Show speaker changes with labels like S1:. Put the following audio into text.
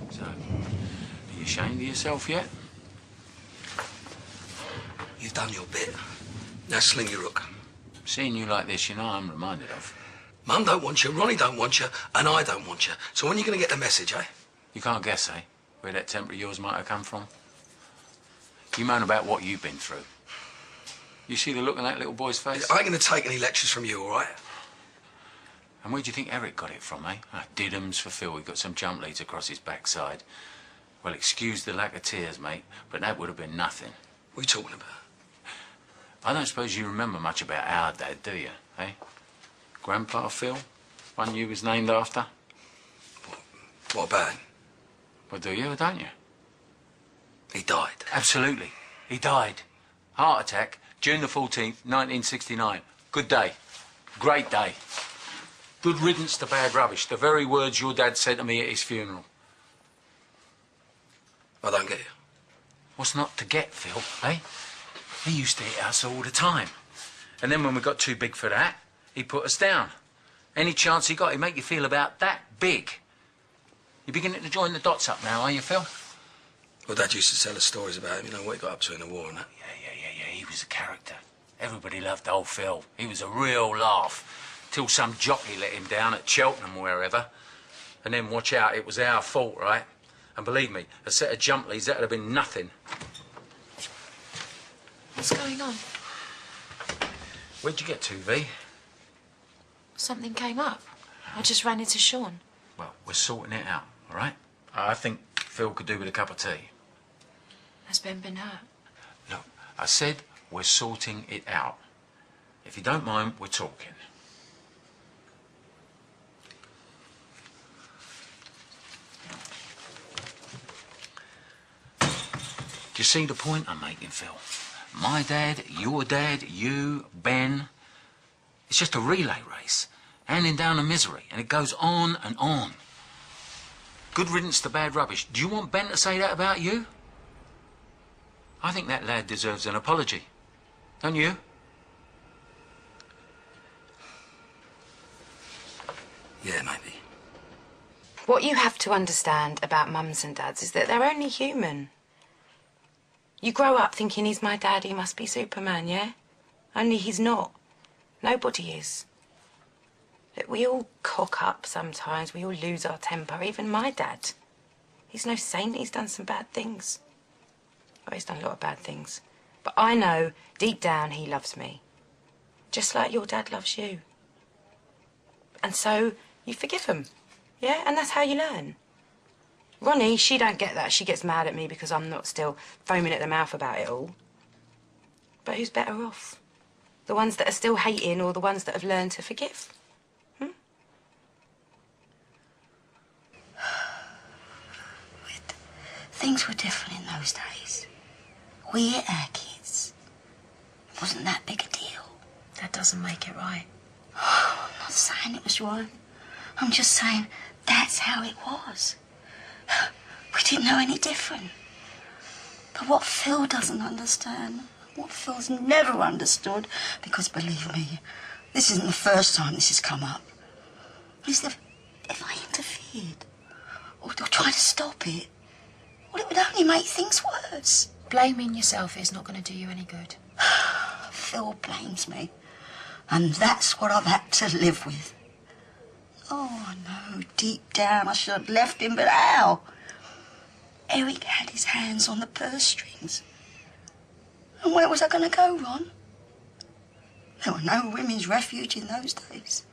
S1: So, are you ashamed of yourself yet?
S2: You've done your bit. Now sling your hook.
S1: Seeing you like this, you know I'm reminded of.
S2: Mum don't want you, Ronnie don't want you, and I don't want you. So when are you going to get the message, eh?
S1: You can't guess, eh, where that temper of yours might have come from? You moan about what you've been through. You see the look on that little boy's face?
S2: I ain't going to take any lectures from you, all right?
S1: And where do you think Eric got it from, eh? Diddums for Phil. He got some jump leads across his backside. Well, excuse the lack of tears, mate, but that would have been nothing.
S2: What are you talking about?
S1: I don't suppose you remember much about our dad, do you, eh? Grandpa Phil? One you was named after?
S2: What about him?
S1: Well, do you or don't you?
S2: He died.
S1: Absolutely. He died. Heart attack, June the 14th, 1969. Good day. Great day. Good riddance to bad rubbish. The very words your dad said to me at his funeral.
S2: I don't get you.
S1: What's not to get, Phil, eh? He used to hit us all the time. And then when we got too big for that, he put us down. Any chance he got, he'd make you feel about that big. You're beginning to join the dots up now, are you, Phil?
S2: Well, Dad used to tell us stories about him, you know, what he got up to in the war and that.
S1: Yeah. He was a character. Everybody loved old Phil. He was a real laugh. Till some jockey let him down at Cheltenham or wherever. And then watch out, it was our fault, right? And believe me, a set of jump leads, that'd have been nothing.
S3: What's going on?
S1: Where'd you get to, V?
S3: Something came up. I just ran into Sean.
S1: Well, we're sorting it out, all right? I think Phil could do with a cup of tea.
S3: Has Ben been hurt?
S1: Look, I said we're sorting it out. If you don't mind, we're talking. Do you see the point I'm making, Phil? My dad, your dad, you, Ben. It's just a relay race, handing down the misery, and it goes on and on. Good riddance to bad rubbish. Do you want Ben to say that about you? I think that lad deserves an apology. Don't you?
S2: Yeah, maybe.
S3: What you have to understand about mums and dads is that they're only human. You grow up thinking he's my dad, he must be Superman, yeah? Only he's not. Nobody is. Look, we all cock up sometimes, we all lose our temper, even my dad. He's no saint, he's done some bad things. Oh, he's done a lot of bad things. But I know, deep down, he loves me. Just like your dad loves you. And so, you forgive him, yeah? And that's how you learn. Ronnie, she don't get that. She gets mad at me because I'm not still foaming at the mouth about it all. But who's better off? The ones that are still hating or the ones that have learned to forgive?
S4: Things were different in those days. We hit our kids. It wasn't that big a deal.
S3: That doesn't make it right.
S4: I'm not saying it was wrong. I'm just saying that's how it was. We didn't know any different. But what Phil doesn't understand, what Phil's never understood, because believe me, this isn't the first time this has come up, is that if I interfered or tried to stop it, well, it would only make things worse.
S3: Blaming yourself is not going to do you any good.
S4: Phil blames me, and that's what I've had to live with. Oh, I know, deep down I should have left him, but how? Eric had his hands on the purse strings. And where was I going to go, Ron? There were no women's refuge in those days.